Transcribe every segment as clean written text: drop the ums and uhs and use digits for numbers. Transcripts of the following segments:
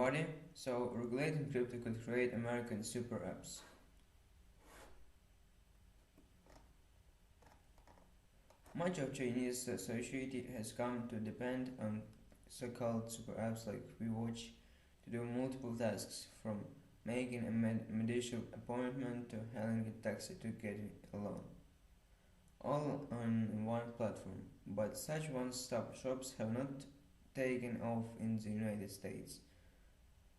everybody. So, regulating crypto could create American super apps. Much of Chinese society has come to depend on so-called super apps like WeWatch to do multiple tasks, from making a medical appointment to hailing a taxi to getting a loan, all on one platform. But such one-stop shops have not taken off in the United States.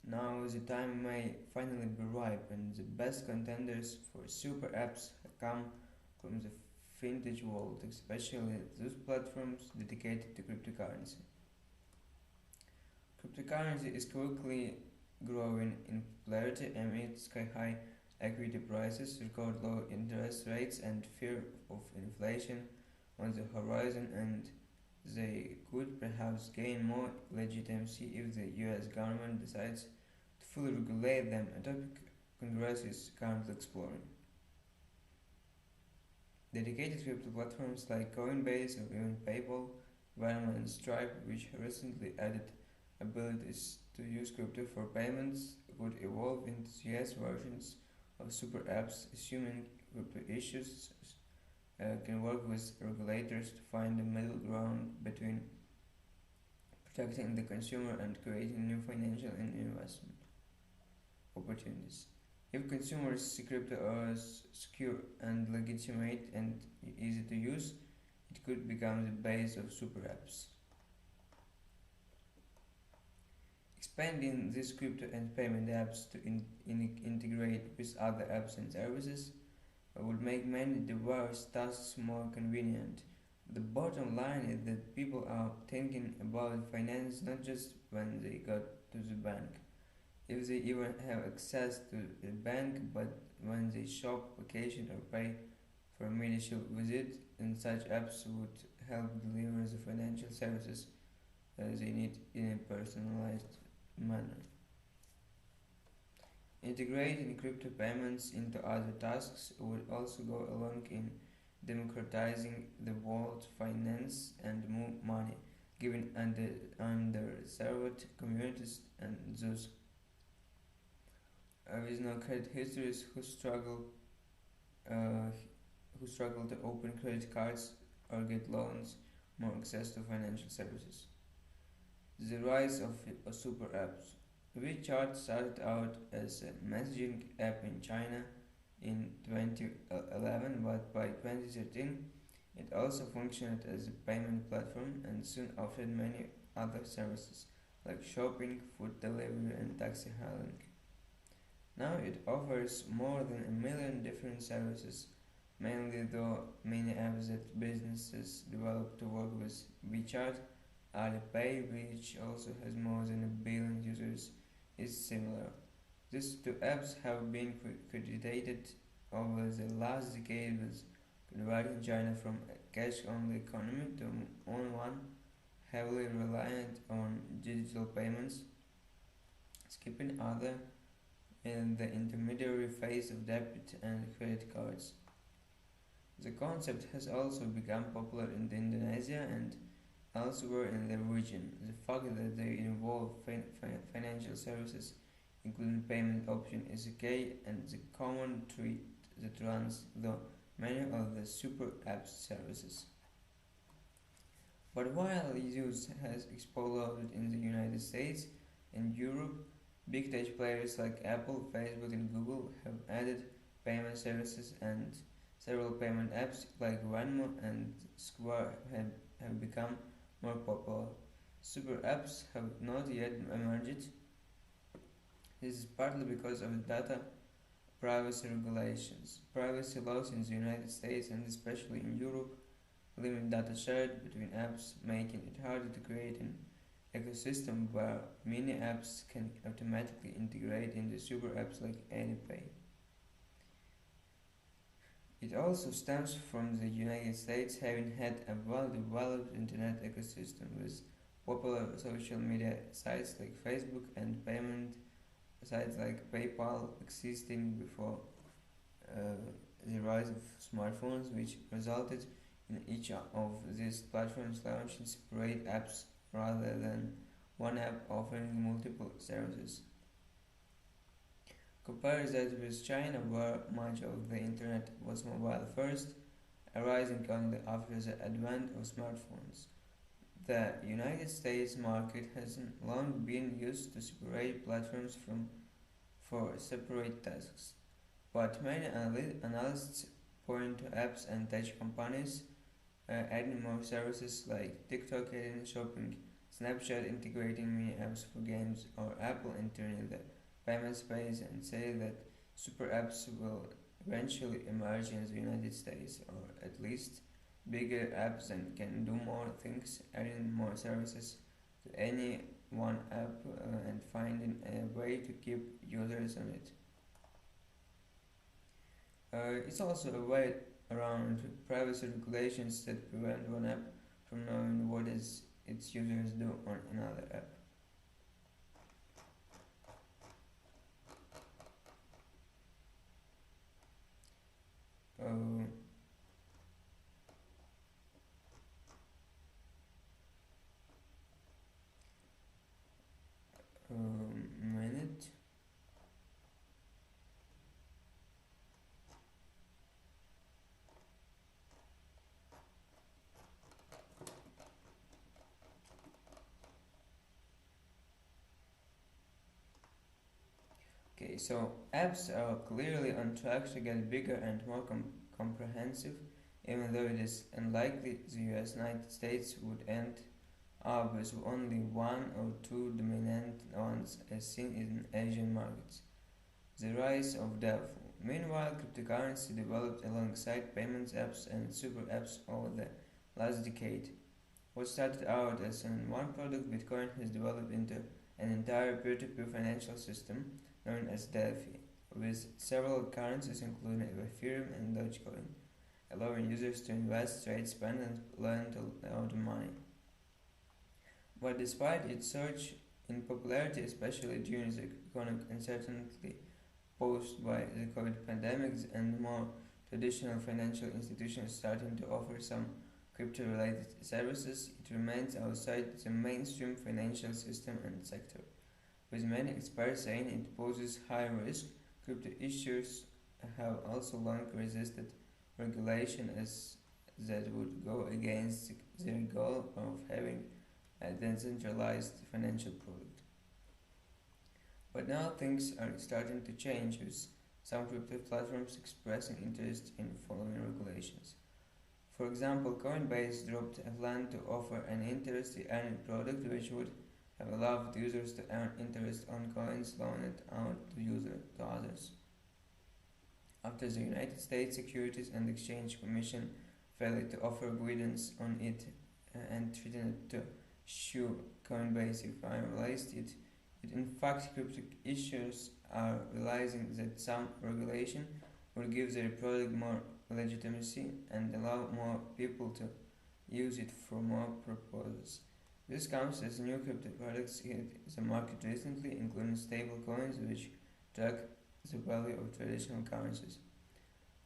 Now the time may finally be ripe, and the best contenders for super apps come from the fintech world, especially those platforms dedicated to cryptocurrency. Cryptocurrency is quickly growing in popularity amid sky-high equity prices, record low interest rates, and fear of inflation on the horizon, and they could perhaps gain more legitimacy if the US government decides to fully regulate them, a topic Congress is currently exploring. Dedicated crypto platforms like Coinbase or even PayPal, Venmo and Stripe, which recently added abilities to use crypto for payments, would evolve into US versions of super apps, assuming crypto issues can work with regulators to find a middle ground between protecting the consumer and creating new financial and investment opportunities. If consumers see crypto as secure and legitimate and easy to use, it could become the base of super apps. Expanding these crypto and payment apps to integrate with other apps and services would make many diverse tasks more convenient. The bottom line is that people are thinking about finance not just when they go to the bank, if they even have access to a bank, but when they shop, vacation, or pay for a medical visit, and such apps would help deliver the financial services they need in a personalized manner. Integrating crypto payments into other tasks would also go along in democratizing the world's finance and move money, giving underserved communities and those with no credit histories uh, who struggle to open credit cards or get loans more access to financial services. The rise of super apps. WeChat started out as a messaging app in China in 2011, but by 2013 it also functioned as a payment platform and soon offered many other services like shopping, food delivery, and taxi hailing. Now it offers more than a million different services, mainly though many apps that businesses develop to work with WeChat. Alipay, which also has more than a billion users, is similar. These two apps have been credited over the last decade with converting China from a cash-only economy to one heavily reliant on digital payments, skipping other in the intermediary phase of debit and credit cards. The concept has also become popular in Indonesia and elsewhere in the region. The fact that they involve financial services, including payment option, is key, and the common thread that runs through many of the super app services. But while use has exploded in the United States and Europe, big tech players like Apple, Facebook, and Google have added payment services, and several payment apps like Venmo and Square have become more popular. Super apps have not yet emerged. This is partly because of data privacy regulations. Privacy laws in the United States and especially in Europe limit data shared between apps, making it harder to create an ecosystem where many apps can automatically integrate into super apps like AnyPay. It also stems from the United States having had a well-developed internet ecosystem with popular social media sites like Facebook and payment sites like PayPal existing before uh, the rise of smartphones, which resulted in each of these platforms launching separate apps rather than one app offering multiple services. Compare that with China, where much of the internet was mobile first, arising only after the advent of smartphones. The United States market has long been used to separate platforms for separate tasks, but many analysts point to apps and tech companies adding more services like TikTok adding shopping, Snapchat integrating mini apps for games, or Apple entering the payment space and say that super apps will eventually emerge in the United States, or at least bigger apps that can do more things, adding more services to any one app and finding a way to keep users on it. It's also a way around privacy regulations that prevent one app from knowing what its users do on another app. Uh, Minute. Okay, so apps are clearly on track to get bigger and more comprehensive, even though it is unlikely the United States would end up with only one or two dominant ones as seen in Asian markets. The rise of DAO. Meanwhile, cryptocurrency developed alongside payments apps and super apps over the last decade. What started out as one product, Bitcoin has developed into an entire peer-to-peer financial system known as DeFi, with several currencies including Ethereum and Dogecoin, allowing users to invest, trade, spend, and learn to launder money. But despite its surge in popularity, especially during the economic uncertainty posed by the COVID pandemic and more traditional financial institutions starting to offer some crypto-related services, it remains outside the mainstream financial system and sector, with many experts saying it poses high risk. Crypto issuers have also long resisted regulation as that would go against their goal of having a decentralized financial product. But now things are starting to change, with some crypto platforms expressing interest in following regulations. For example, Coinbase dropped a plan to offer an interest-earning product which would have allowed users to earn interest on coins loaned out to others. After the United States Securities and Exchange Commission failed to offer guidance on it and threatened to sue Coinbase if I released it in fact crypto issuers are realizing that some regulation will give their product more legitimacy and allow more people to use it for more purposes. This comes as new crypto products hit the market recently, including stable coins which track the value of traditional currencies.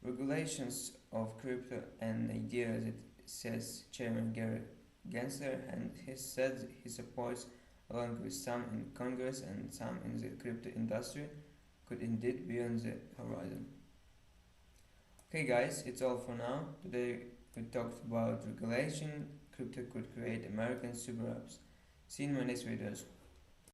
Regulations of crypto, an idea that, says Chairman Gary Gensler, and he said he supports along with some in Congress and some in the crypto industry, could indeed be on the horizon. Okay guys, it's all for now. Today we talked about regulation, crypto could create American super apps. See you in my next videos.